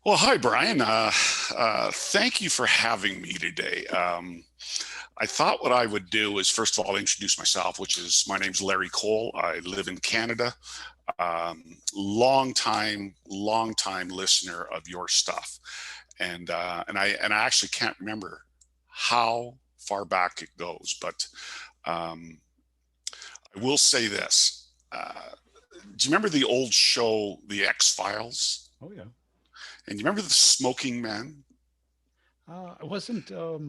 Well, hi, Brian. Thank you for having me today. I thought what I would do is, first of all, introduce myself, which is my name's Larry Cole. I live in Canada. Long time listener of your stuff, and I actually can't remember how far back it goes, but um, I will say this. Do you remember the old show, The X Files? Oh yeah. And you remember the smoking man? I wasn't a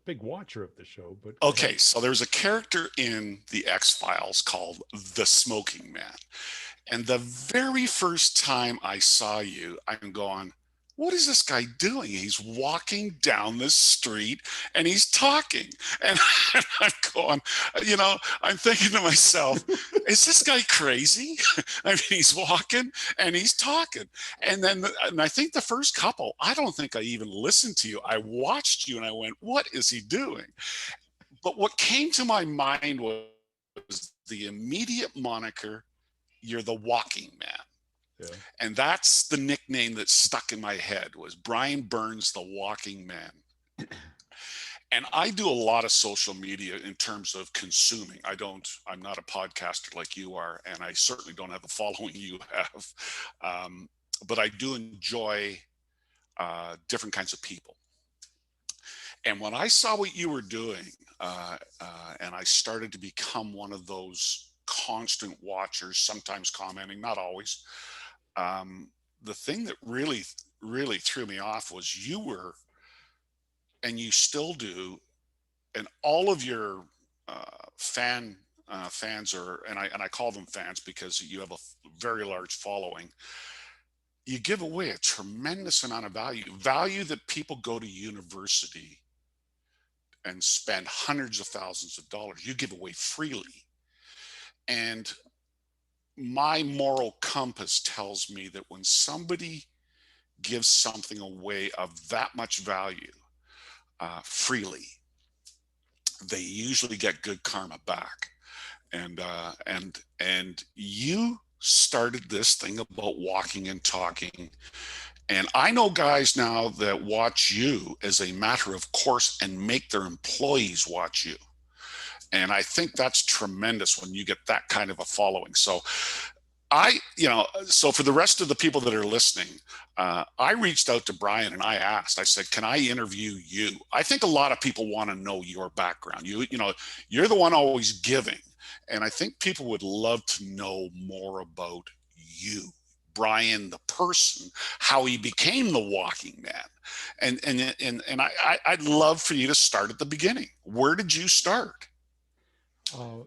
big watcher of the show, but go ahead. Okay, so there's a character in the X Files called the Smoking Man. And the very first time I saw you, I'm going, what is this guy doing? He's walking down the street and he's talking. And I'm going, I'm thinking to myself, is this guy crazy? I mean, he's walking and he's talking. And I think the first couple, I don't think I even listened to you. I watched you and I went, what is he doing? But what came to my mind was the immediate moniker, you're the walking man. Yeah. And that's the nickname that stuck in my head, was Brian Burns, the walking man. And I do a lot of social media in terms of consuming. I'm not a podcaster like you are, and I certainly don't have the following you have. But I do enjoy different kinds of people. And when I saw what you were doing, and I started to become one of those constant watchers, sometimes commenting, not always, the thing that really threw me off was you were, and you still do, and all of your fans are, and I call them fans because you have a very large following. You give away a tremendous amount of value that people go to university and spend hundreds of thousands of dollars. You give away freely. And my moral compass tells me that when somebody gives something away of that much value freely, they usually get good karma back. And you started this thing about walking and talking. And I know guys now that watch you as a matter of course and make their employees watch you. And I think that's tremendous when you get that kind of a following. So for the rest of the people that are listening, I reached out to Brian and I asked, I said, can I interview you? I think a lot of people want to know your background. You're the one always giving. And I think people would love to know more about you, Brian, the person, how he became the walking man. I'd love for you to start at the beginning. Where did you start? Uh,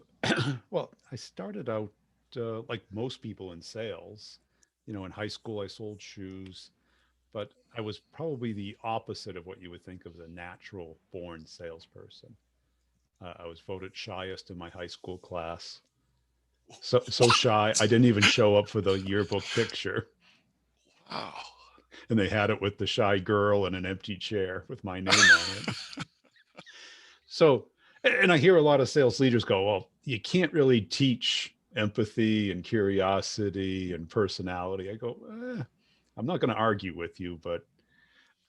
well, I started out like most people in sales. In high school, I sold shoes, but I was probably the opposite of what you would think of as a natural born salesperson. I was voted shyest in my high school class. So shy, I didn't even show up for the yearbook picture. Wow. And they had it with the shy girl and an empty chair with my name on it. So, and I hear a lot of sales leaders go, well, you can't really teach empathy and curiosity and personality. I go, I'm not going to argue with you, but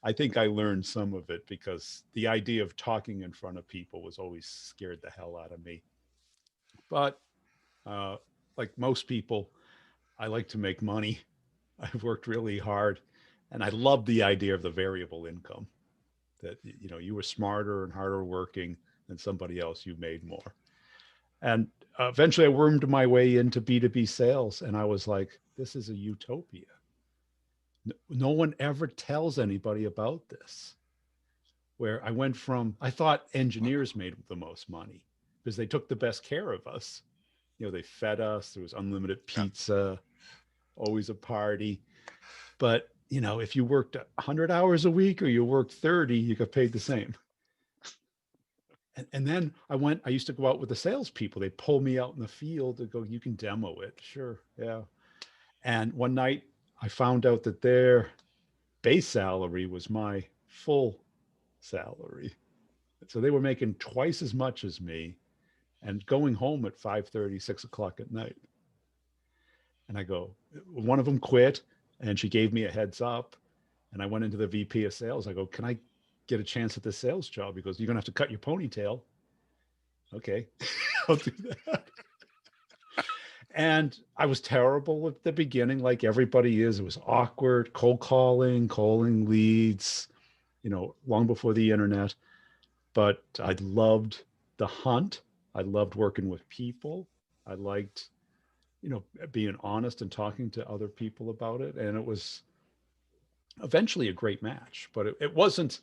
I think I learned some of it because the idea of talking in front of people was always scared the hell out of me. But uh, like most people, I like to make money. I've worked really hard and I love the idea of the variable income, that you were smarter and harder working than somebody else, you made more. And eventually I wormed my way into B2B sales and I was like, this is a utopia. No one ever tells anybody about this. Where I went from, I thought engineers made the most money because they took the best care of us. They fed us, there was unlimited Yeah. pizza, always a party. But if you worked 100 hours a week or you worked 30, you got paid the same. And then I used to go out with the salespeople. They pull me out in the field to go, you can demo it. Sure. Yeah. And one night I found out that their base salary was my full salary. So they were making twice as much as me and going home at 5:30, 6 o'clock at night. And I go, one of them quit and she gave me a heads up. And I went into the VP of sales. I go, can I get a chance at this sales job? He goes, you're going to have to cut your ponytail. Okay, I'll do that. And I was terrible at the beginning, like everybody is. It was awkward, cold calling, calling leads, long before the internet. But I loved the hunt. I loved working with people. I liked, being honest and talking to other people about it. And it was eventually a great match, but it wasn't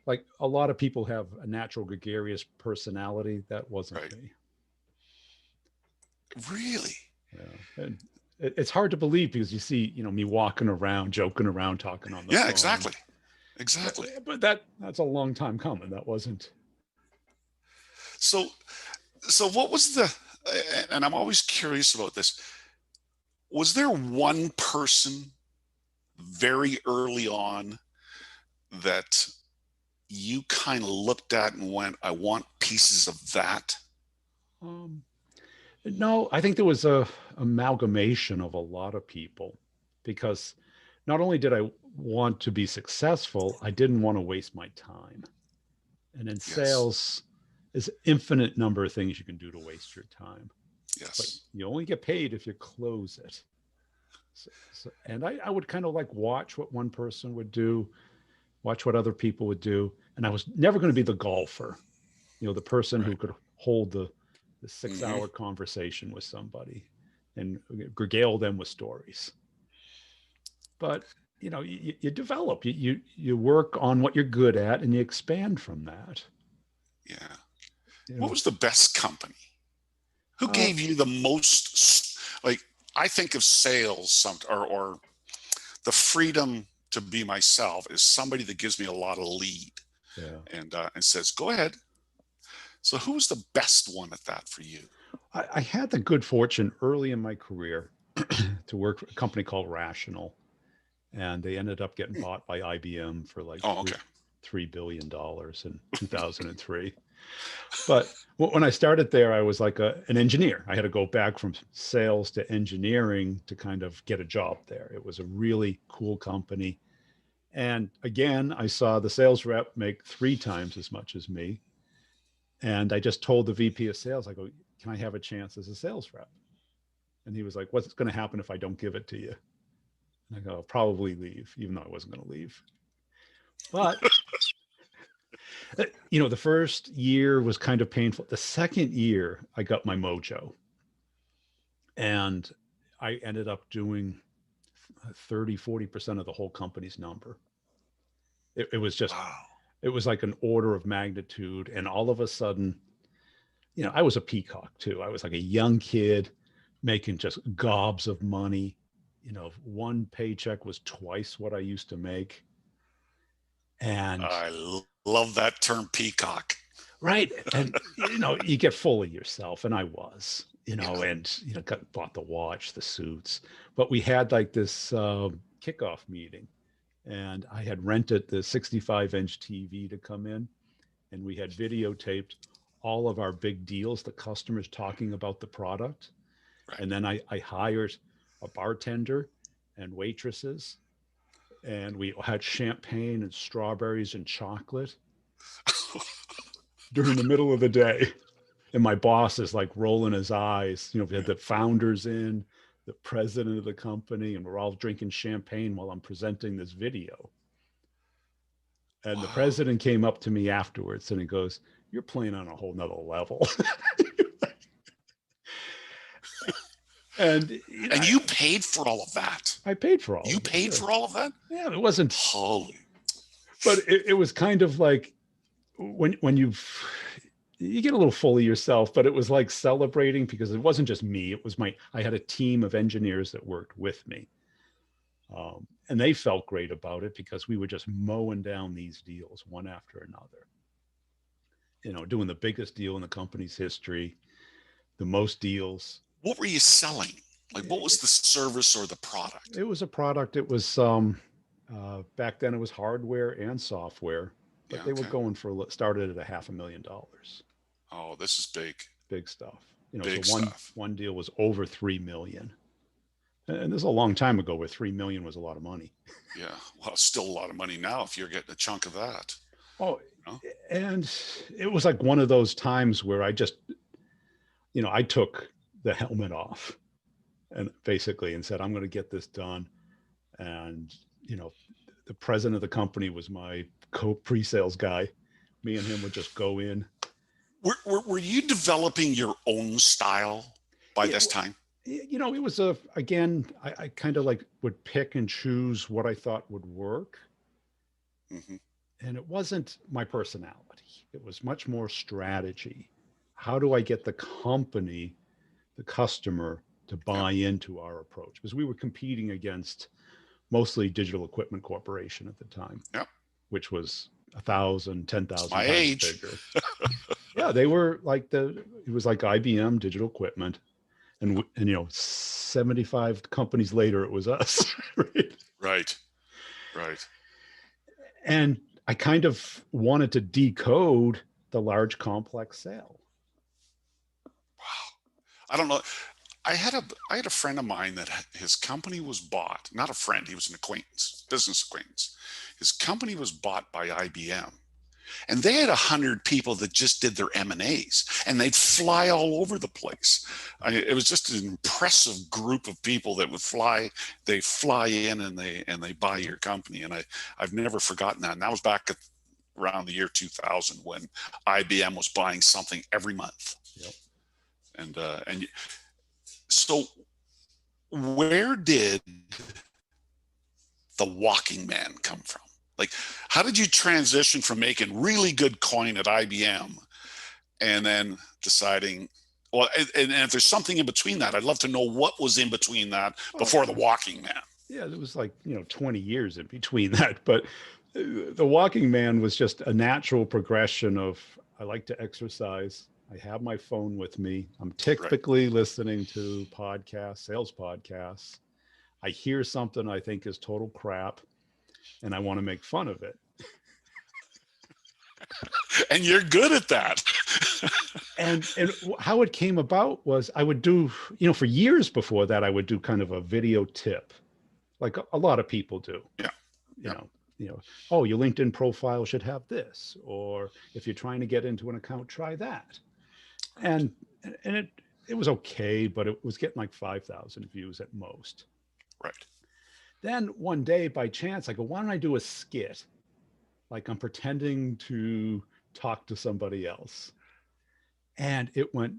like a lot of people have a natural gregarious personality. That wasn't Right. me. Really? Yeah. And it's hard to believe because you see, me walking around, joking around, talking on the Yeah, phone. exactly. Exactly. But that's a long time coming. That wasn't. So, so what was the, and I'm always curious about this. Was there one person very early on that you kind of looked at and went, I want pieces of that? Um, no, I think there was a amalgamation of a lot of people because not only did I want to be successful, I didn't want to waste my time. And in Yes. sales, there's an infinite number of things you can do to waste your time, but Yes. you only get paid if you close it. And I would kind of like watch what one person would do, watch what other people would do. And I was never going to be the golfer, the person who Right. could hold the six Hmm. hour conversation with somebody and regale them with stories. But you develop, you work on what you're good at and you expand from that. Yeah. You What know, was the best company? Who uh, gave you the most, like, I think of sales or the freedom to be myself is somebody that gives me a lot of lead yeah. and says, go ahead. So who was the best one at that for you? I had the good fortune early in my career to work for a company called Rational, and they ended up getting Hmm. bought by IBM for like Oh, okay. $3 billion in 2003. But when I started there, I was like an engineer. I had to go back from sales to engineering to kind of get a job there. It was a really cool company. And again, I saw the sales rep make 3 times as much as me. And I just told the VP of sales, I go, can I have a chance as a sales rep? And he was like, what's going to happen if I don't give it to you? And I go, I'll probably leave, even though I wasn't going to leave. But, the first year was kind of painful. The second year, I got my mojo and I ended up doing 30-40% of the whole company's number. It was just, Wow. it was like an order of magnitude. And all of a sudden, I was a peacock too. I was like a young kid making just gobs of money. One paycheck was twice what I used to make. And Love that term peacock. right. And, you get full of yourself. And I was, Yeah. and, bought the watch, the suits. But we had like this kickoff meeting and I had rented the 65-inch TV to come in and we had videotaped all of our big deals, the customers talking about the product. Right. And then I hired a bartender and waitresses, and we had champagne and strawberries and chocolate during the middle of the day. And my boss is like rolling his eyes. We had the founders in, the president of the company, and we're all drinking champagne while I'm presenting this video. And the Wow. president came up to me afterwards and he goes, you're playing on a whole nother level. And And you paid for all of that. I paid for all You of it. paid Yeah, for all of that? yeah, it wasn't, Holy. but it was kind of like when you get a little full of yourself, but it was like celebrating because it wasn't just me. It was I had a team of engineers that worked with me. And they felt great about it because we were just mowing down these deals one after another, doing the biggest deal in the company's history, the most deals. What were you selling? Like, what was It, the service or the product? it was a product. It was back then it was hardware and software, but Yeah, they were okay. going for started at $500,000. Oh, this is big, Big stuff. So big one stuff. one deal was over 3 million. And this is a long time ago where 3 million was a lot of money. Yeah. Well, it's still a lot of money now if you're getting a chunk of that. Oh, You know? and it was like one of those times where I just, I took the helmet off and basically and said, I'm going to get this done. And, you know, the president of the company was my pre-sales guy. Me and him would just go in. Were you developing your own style by It, this time? it was again, I kind of like would pick and choose what I thought would work. Hmm. And it wasn't my personality. It was much more strategy. How do I get the company, the customer, to Yeah. buy into our approach? Because we were competing against mostly Digital Equipment Corporation at the time, Yeah. which was 1,000, ten It's thousand my times age. bigger. Yeah, they were like it was like IBM Digital Equipment. And 75 companies later, it was us. Right. Right. Right. And I kind of wanted to decode the large complex sale. Wow. I don't know. I had a friend of mine that his company was bought. Not a friend. He was an acquaintance, business acquaintance. His company was bought by IBM. And they had 100 people that just did their M&As, and they'd fly all over the place. It was just an impressive group of people that would fly. They fly in and they buy your company. And I've never forgotten that. And that was back around the year 2000 when IBM was buying something every month. Yep. And so where did the walking man come from? Like, how did you transition from making really good coin at IBM and then deciding, well, and if there's something in between that, I'd love to know what was in between that before the walking man. Yeah, there was like 20 years in between that, but the walking man was just a natural progression of I like to exercise. I have my phone with me. I'm Right. typically listening to podcasts, sales podcasts. I hear something I think is total crap and I want to make fun of it. And you're good at that. And how it came about was I would do, for years before that, I would do kind of a video tip, like a lot of people do. Yeah. You Yeah. know, oh, your LinkedIn profile should have this, or if you're trying to get into an account, try that. Right. And it was okay, but it was getting like 5,000 views at most. Right. Then one day by chance, I go, why don't I do a skit? Like I'm pretending to talk to somebody else. And it went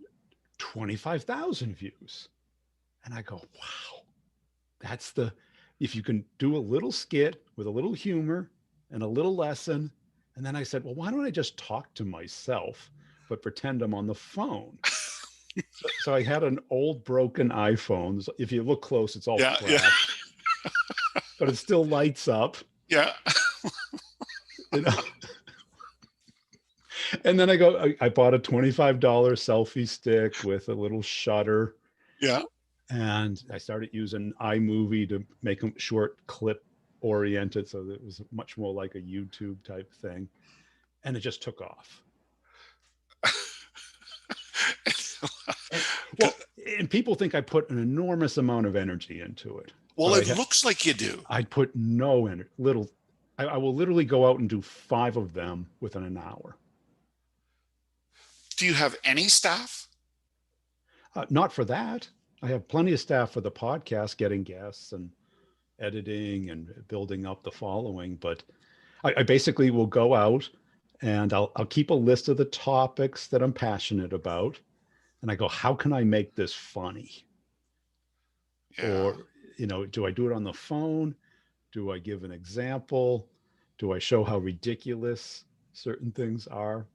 25,000 views. And I go, wow, that's if you can do a little skit with a little humor and a little lesson. And then I said, well, why don't I just talk to myself, but pretend I'm on the phone? So I had an old broken iPhone. If you look close, it's all Yeah. cracked, Yeah. but it still lights up. Yeah. You know? And then I bought a $25 selfie stick with a little shutter. Yeah. And I started using iMovie to make them short clip oriented. So that it was much more like a YouTube type thing. And it just took off. And, well, and people think I put an enormous amount of energy into it. Well, it looks like you do. I put no little. I will literally go out and do 5 of them within an hour. Do you have any staff? Not for that. I have plenty of staff for the podcast, getting guests and editing and building up the following. But I basically will go out and I'll keep a list of the topics that I'm passionate about. And I go, how can I make this funny? Yeah. Or, do I do it on the phone? Do I give an example? Do I show how ridiculous certain things are?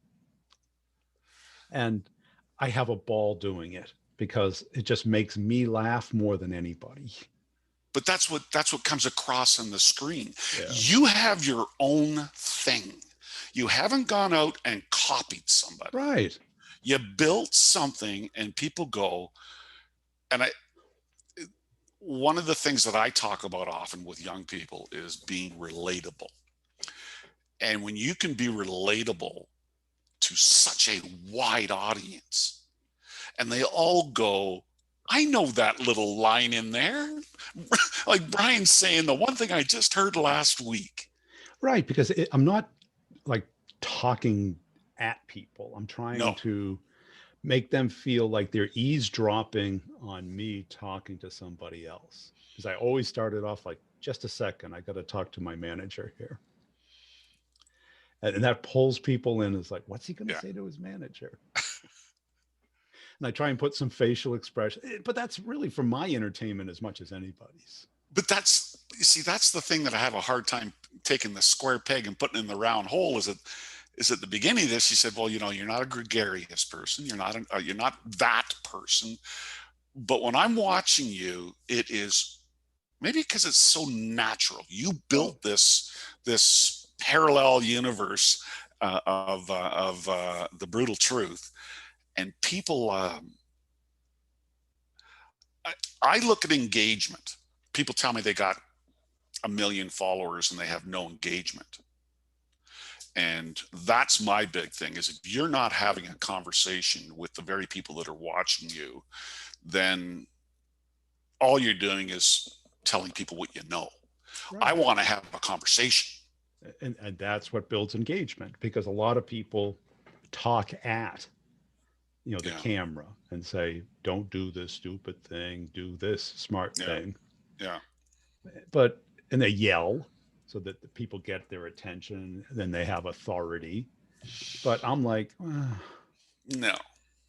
And I have a ball doing it because it just makes me laugh more than anybody. But that's what comes across on the screen. Yeah. You have your own thing. You haven't gone out and copied somebody. Right. You built something and people go, and one of the things that I talk about often with young people is being relatable. And when you can be relatable to such a wide audience and they all go, I know that little line in there. Like Brian saying the one thing I just heard last week. Right, because I'm not like talking at people. I'm trying No, to make them feel like they're eavesdropping on me talking to somebody else. Because I always started off like, just a second, I got to talk to my manager here. And that pulls people in. It's like, what's he going to yeah. say to his manager? And I try and put some facial expression, but that's really for my entertainment as much as anybody's. But that's, you see, that's the thing that I have a hard time taking the square peg and putting in the round hole. Is at the beginning of this, you said, well, you know, you're not a gregarious person. You're not that person. But when I'm watching you, it is maybe because it's so natural. You Oh, built this parallel universe of the brutal truth, and people. I look at engagement. People tell me they got 1 million followers and they have no engagement. And that's my big thing is if you're not having a conversation with the very people that are watching you, then all you're doing is telling people what you know. I right. want to have a conversation. And that's what builds engagement because a lot of people talk at the Yeah. camera and say, don't do this stupid thing, do this smart Yeah. thing. Yeah. But and they yell so that the people get their attention, then they have authority. But I'm like, No.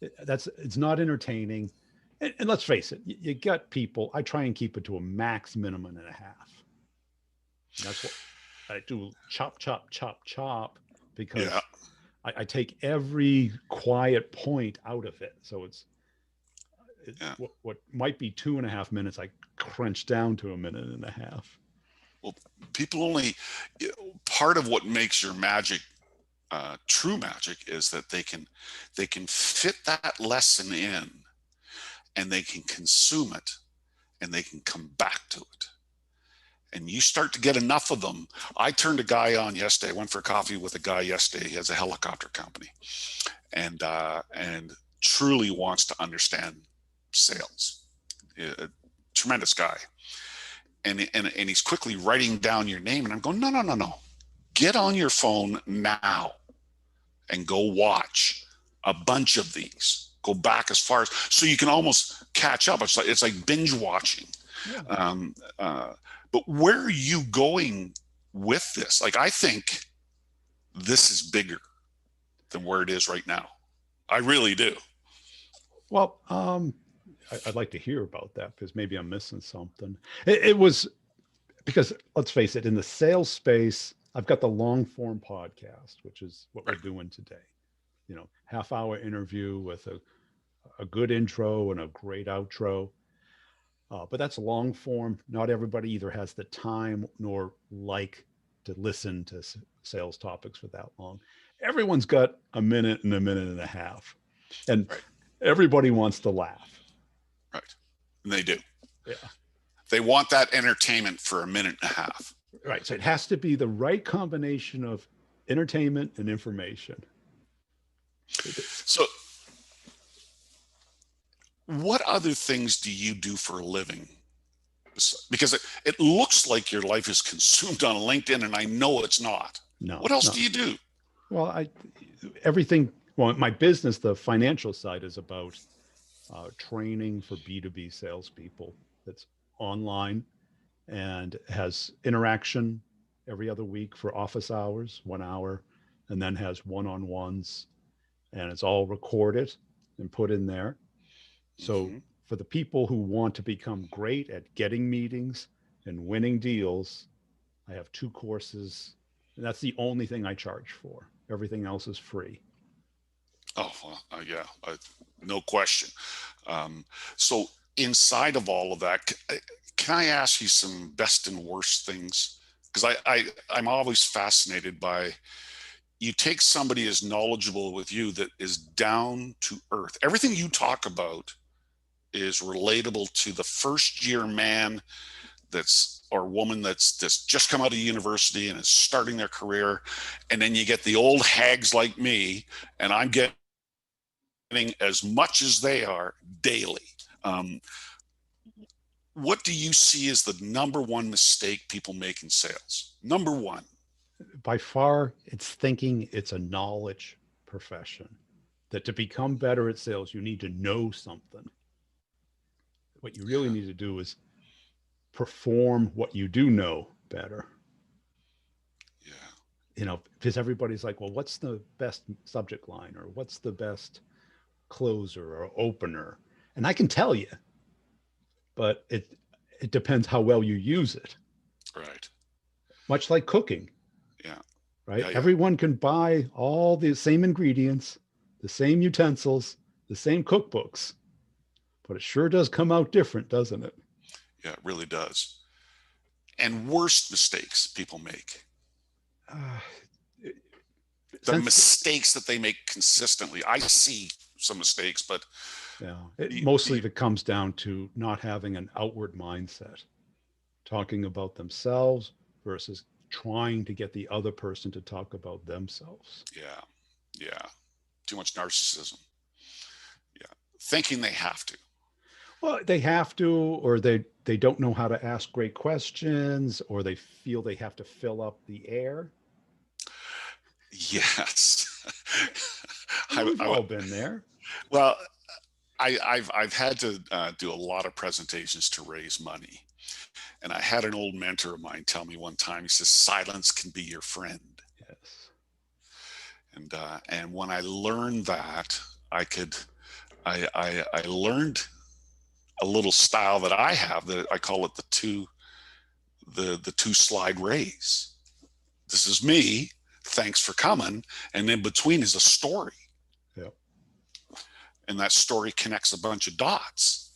it's not entertaining. And let's face it, you got people. I try and keep it to a max minimum and a half. And that's what I do, chop, chop, chop, chop, Yeah. because I take every quiet point out of it. So Yeah. what might be 2.5 minutes, I crunch down to a minute and a half. Well, people only, part of what makes your magic true magic is that they can fit that lesson in and they can consume it and they can come back to it. And you start to get enough of them. I turned a guy on yesterday. I went for coffee with a guy yesterday. He has a helicopter company, and truly wants to understand sales. A tremendous guy, and he's quickly writing down your name. And I'm going, no, no, no, no. Get on your phone now and go watch a bunch of these. Go back as far as so you can almost catch up. It's like binge watching. Yeah. But where are you going with this? Like, I think this is bigger than where it is right now. I really do. Well, I'd like to hear about that because maybe I'm missing something. It was because let's face it, in the sales space, I've got the long form podcast, which is what we're Right. doing today. Half-hour interview with a good intro and a great outro. But that's long form. Not everybody either has the time nor like to listen to sales topics for that long. Everyone's got a minute and a minute and a half, and Right. everybody wants to laugh. Right. And they do. Yeah. They want that entertainment for a minute and a half. Right. So it has to be the right combination of entertainment and information. So, what other things do you do for a living? Because it looks like your life is consumed on LinkedIn, and I know it's not. No, What else no. do you do? Well, everything. Well, my business, the financial side, is about training for B2B salespeople. That's online and has interaction every other week for office hours, 1 hour, and then has one-on-ones, and it's all recorded and put in there. So Mm-hmm. for the people who want to become great at getting meetings and winning deals, I have 2 courses, and that's the only thing I charge for. Everything else is free. Oh, well, yeah, no question. So inside of all of that, can I ask you some best and worst things? Because I'm always fascinated by you take somebody as knowledgeable with you that is down to earth. Everything you talk about is relatable to the first year man that's or woman that's just come out of university and is starting their career. And then you get the old hags like me, and I'm getting as much as they are daily. Um, what do you see as the number one mistake people make in sales? Number one. By far, it's thinking it's a knowledge profession. That to become better at sales, you need to know something. What you really Yeah, need to do is perform what you do know better. yeah, Because everybody's like, well, what's the best subject line, or what's the best closer or opener? And I can tell you, but it depends how well you use it. right. Much like cooking, Yeah, right? yeah, yeah, Everyone can buy all the same ingredients, the same utensils, the same cookbooks, but it sure does come out different, doesn't it? yeah. It really does. And worst mistakes people make. Uh, The since mistakes that they make consistently. I see some mistakes, but Yeah, you, mostly you, if it comes down to not having an outward mindset, talking about themselves versus trying to get the other person to talk about themselves. yeah, yeah. Too much narcissism. Yeah, thinking they have to. Well, they have to, or they don't know how to ask great questions, or they feel they have to fill up the air. Yes. I mean, we've all been there. well, I've had to do a lot of presentations to raise money, and I had an old mentor of mine tell me one time. He says, "Silence can be your friend." Yes. And when I learned that, I could I learned a little style that I have that I call it the two slide raise. This is me. Thanks for coming, and in between is a story, Yeah. and that story connects a bunch of dots.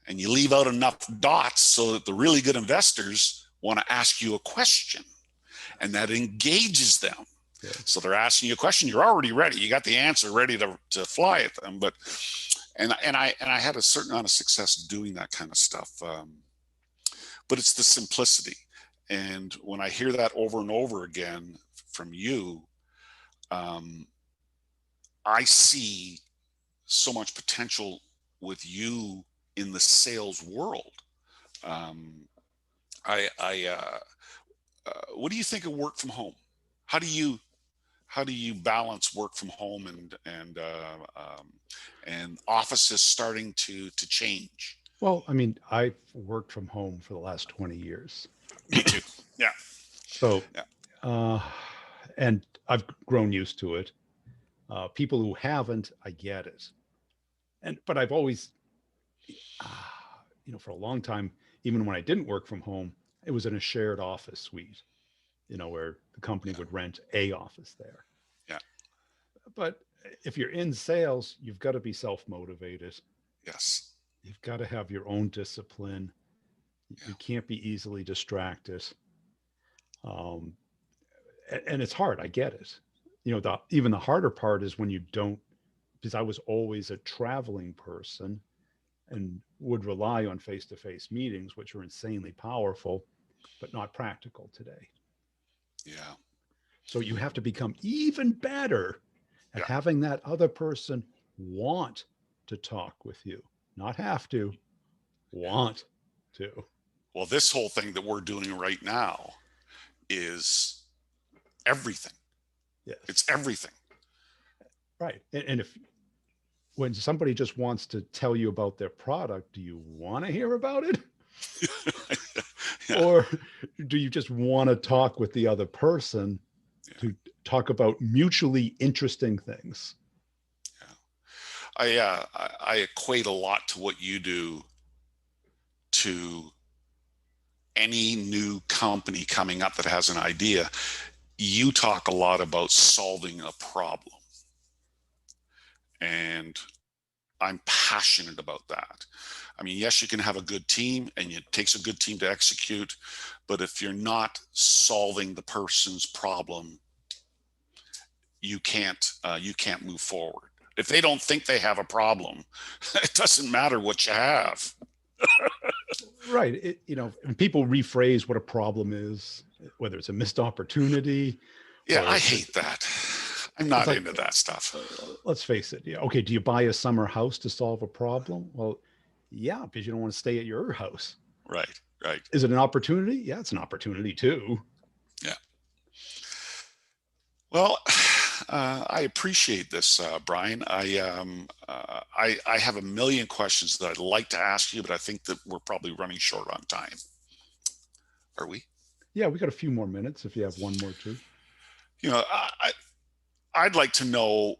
And you leave out enough dots so that the really good investors want to ask you a question, and that engages them. So Yes. they're asking you a question, you're already ready, you got the answer ready to fly at them. But and I had a certain amount of success doing that kind of stuff. But it's the simplicity. And when I hear that over and over again from you, um, I see so much potential with you in the sales world. Um, what do you think of work from home? How do you balance work from home and offices starting to change? Well, I mean, I've worked from home for the last 20 years. Me too. Yeah, So, yeah, uh, and I've grown used to it. People who haven't, I get it. But I've always, for a long time, even when I didn't work from home, it was in a shared office suite, where the company yeah, would rent a office there. yeah. But if you're in sales, you've got to be self motivated. Yes, You've got to have your own discipline. yeah, You can't be easily distracted. Um, and it's hard. I get it. Even the harder part is when you don't, because I was always a traveling person and would rely on face-to-face meetings, which are insanely powerful, but not practical today. yeah, So you have to become even better at yeah. having that other person want to talk with you, not have to, want to. Well, this whole thing that we're doing right now is everything. Yes. It's everything. Right. And if when somebody just wants to tell you about their product, do you want to hear about it? Yeah, Or do you just want to talk with the other person yeah, to talk about mutually interesting things? yeah. I equate a lot to what you do to any new company coming up that has an idea. You talk a lot about solving a problem, and I'm passionate about that. I mean, yes, you can have a good team, and it takes a good team to execute, but if you're not solving the person's problem, you can't move forward. If they don't think they have a problem, it doesn't matter what you have. Right. And people rephrase what a problem is, whether it's a missed opportunity Yeah, or I hate that. I'm it's not like, into that stuff. let's face it. Yeah. Okay. Do you buy a summer house to solve a problem? Well, Yeah, because you don't want to stay at your house. Right, right. Is it an opportunity? Yeah, it's an opportunity too. Yeah. Well, I appreciate this, Brian. I have a million questions that I'd like to ask you, but I think that we're probably running short on time. Are we? Yeah, we got a few more minutes if you have one more too. You know, I'd like to know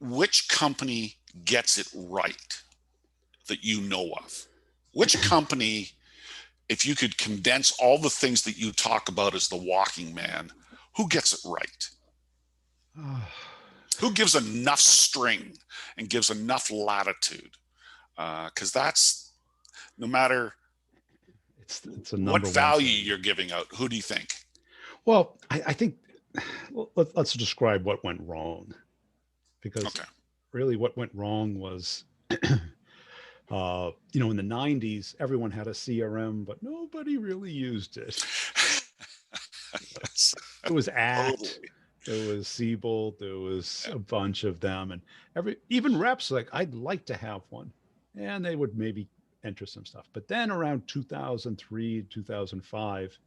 which company gets it right that you know of. Which company, if you could condense all the things that you talk about as the walking man, who gets it right? Who gives enough string and gives enough latitude? Because that's no matter It's a what number one value thing. you're giving out. Who do you think? Well, I think let's describe what went wrong, because Okay. really what went wrong was, in the 90s, everyone had a CRM, but nobody really used it. Yes, It was Act, totally. there was Siebel, there was Yeah. a bunch of them, and even reps like, I'd like to have one, and they would maybe enter some stuff. But then around 2003, 2005,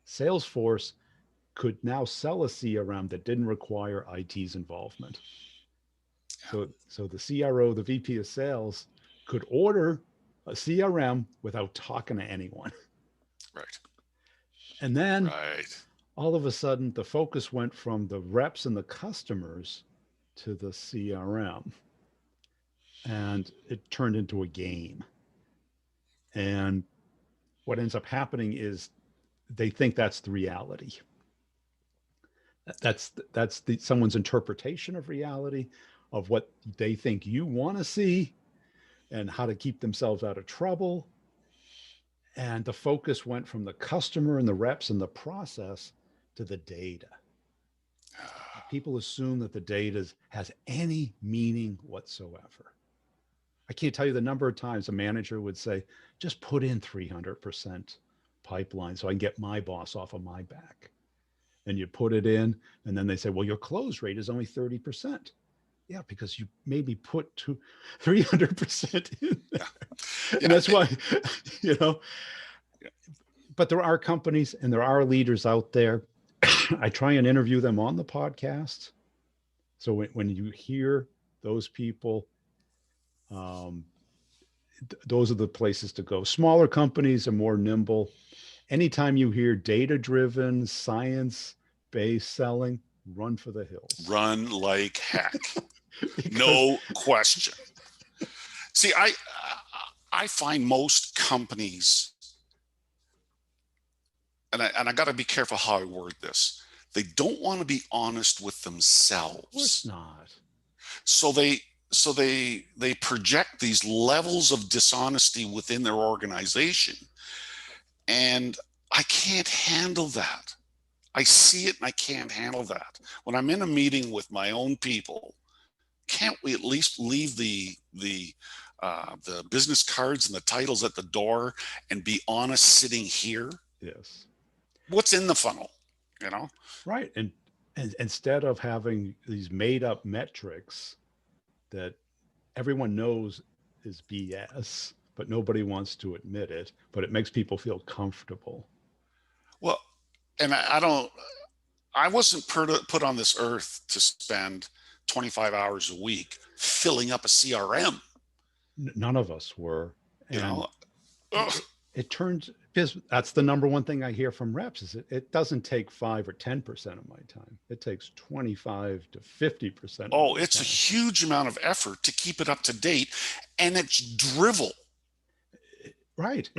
Salesforce could now sell a CRM that didn't require IT's involvement. Yeah. So the CRO, the VP of sales, could order a CRM without talking to anyone. Right. And then Right. all of a sudden, the focus went from the reps and the customers to the CRM, and it turned into a game. And what ends up happening is they think that's the reality. That's someone's interpretation of reality, of what they think you want to see, and how to keep themselves out of trouble. And the focus went from the customer and the reps and the process to the data. People assume that the data has any meaning whatsoever. I can't tell you the number of times a manager would say, just put in 300% pipeline so I can get my boss off of my back. And you put it in, and then they say, well, your close rate is only 30%. Yeah, because you maybe put 300% in Yeah. there. And Yeah. that's why, you know, Yeah. but there are companies and there are leaders out there. I try and interview them on the podcast. So when you hear those people, um, those are the places to go. Smaller companies are more nimble. Anytime you hear data driven, science based selling, run for the hills. Run like heck. Because, No question. See, I find most companies, and I got to be careful how I word this. They don't want to be honest with of course themselves, not. so they project these levels of dishonesty within their organization, and I can't handle that. I see it and I can't handle that. When I'm in a meeting with my own people, can't we at least leave the business cards and the titles at the door and be honest sitting here? Yes. What's in the funnel? You know? Right. And instead of having these made up metrics that everyone knows is BS, but nobody wants to admit it, but it makes people feel comfortable. Well, and I don't. I wasn't put on this earth to spend 25 hours a week filling up a CRM. None of us were. You And know? Ugh. it turns, because that's the number one thing I hear from reps is it doesn't take 5 or 10% of my time. It takes 25 to 50% of Oh, my it's a time. huge amount of effort to keep it up to date, and it's drivel. Right.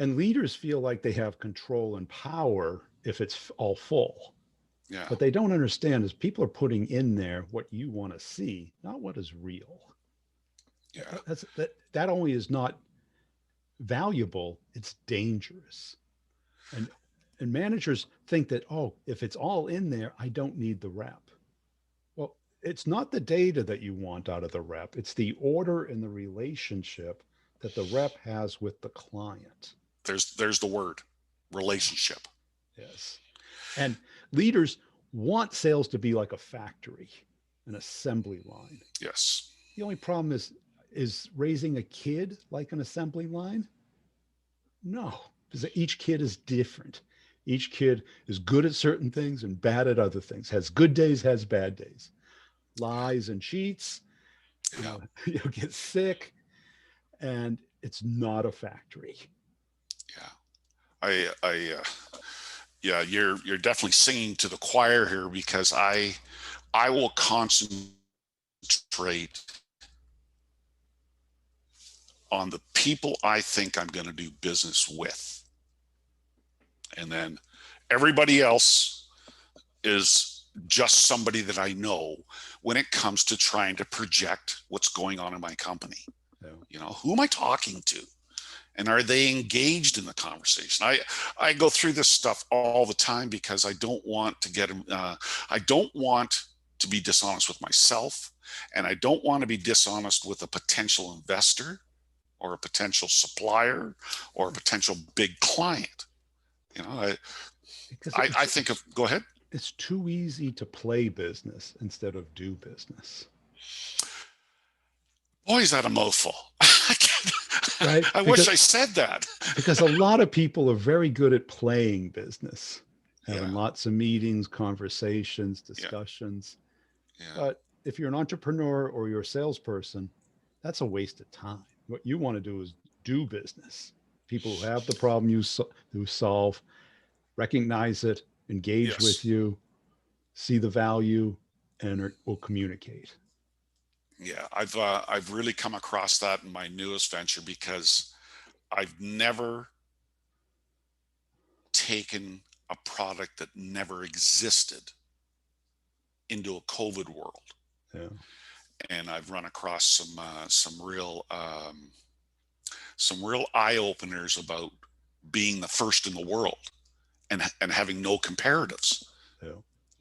And leaders feel like they have control and power if it's all full. Yeah, What they don't understand is people are putting in there what you want to see, not what is real. yeah. That only is not valuable, it's dangerous. And and managers think that, oh, if it's all in there, I don't need the rep. Well, it's not the data that you want out of the rep, it's the order and the relationship that the rep has with the client. There's the word, Yeah. relationship. Yes. And leaders want sales to be like a factory, an assembly line. Yes. The only problem is Is raising a kid like an assembly line? No, because each kid is different. Each kid is good at certain things and bad at other things, has good days, has bad days, lies and cheats, you Yeah. know, you'll get sick, and it's not a factory. Yeah. Yeah, you're definitely singing to the choir here, because I will concentrate on the people I think I'm going to do business with. And then everybody else is just somebody that I know when it comes to trying to project what's going on in my company. Yeah. You know, who am I talking to? And are they engaged in the conversation? I go through this stuff all the time because I don't want to get I don't want to be dishonest with myself, and I don't want to be dishonest with a potential investor or a potential supplier or a potential big client. You know, Because I think of, go ahead. it's too easy to play business instead of do business. Boy, is that a mouthful. Right? I wish I said that. Because a lot of people are very good at playing business, having Yeah, lots of meetings, conversations, yeah, discussions. yeah, But if you're an entrepreneur or you're a salesperson, that's a waste of time. What you want to do is do business. People who have the problem who solve, recognize it, engage with yes. you, see the value, and will communicate. Yeah, I've really come across that in my newest venture, because I've never taken a product that never existed into a COVID world, Yeah. and I've run across some real eye openers about being the first in the world, and having no comparatives. Yeah.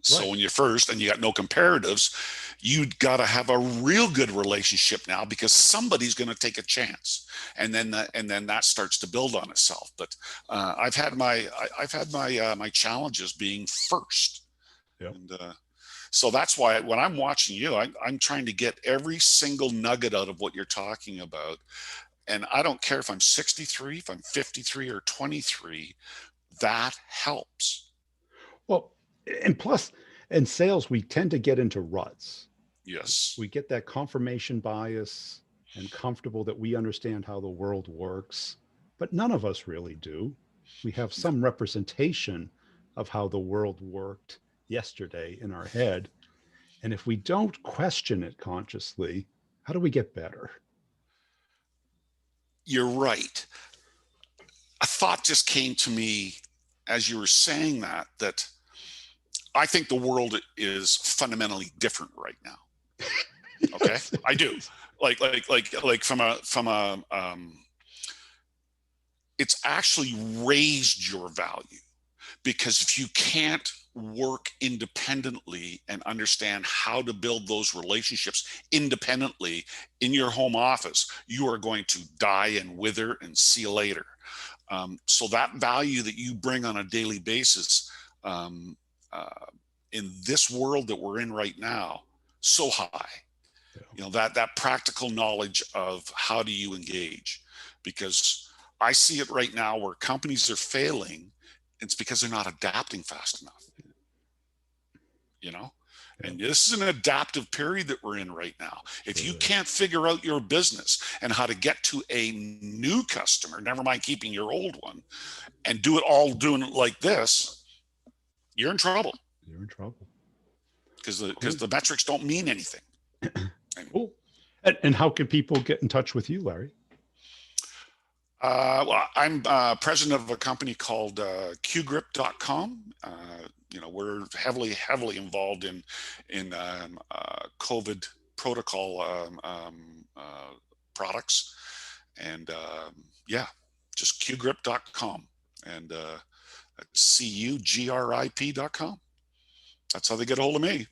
So Right. when you're first and you got no comparatives, you got to have a real good relationship now, because somebody's going to take a chance, and then that starts to build on itself. But I've had my challenges being first, Yeah. and so that's why when I'm watching you, I'm trying to get every single nugget out of what you're talking about. And I don't care if I'm 63, if I'm 53 or 23, that helps. Well, and plus, in sales, we tend to get into ruts. Yes. We get that confirmation bias and comfortable that we understand how the world works, but none of us really do. We have No. some representation of how the world worked yesterday in our head. And if we don't question it consciously, how do we get better? You're right. A thought just came to me as you were saying that, that I think the world is fundamentally different right now. Okay, Yes, I it do. is. Like from a it's actually raised your value, because if you can't work independently and understand how to build those relationships independently in your home office, you are going to die and wither and see you later. So that value that you bring on a daily basis, um, uh, in this world that we're in right now, so high. Yeah. You know, that practical knowledge of how do you engage, because I see it right now where companies are failing. It's because they're not adapting fast enough, you know. Yeah, And this is an adaptive period that we're in right now. If you sure is. can't figure out your business and how to get to a new customer, never mind keeping your old one, and do it all doing it like this, you're in trouble, You're in trouble. because Cool. the metrics don't mean anything. And, Cool. And how can people get in touch with you, Larry? well, I'm president of a company called qgrip.com. You know, we're heavily involved in COVID protocol products, and yeah, just qgrip.com, and cugrip.com. That's how they get a hold of me.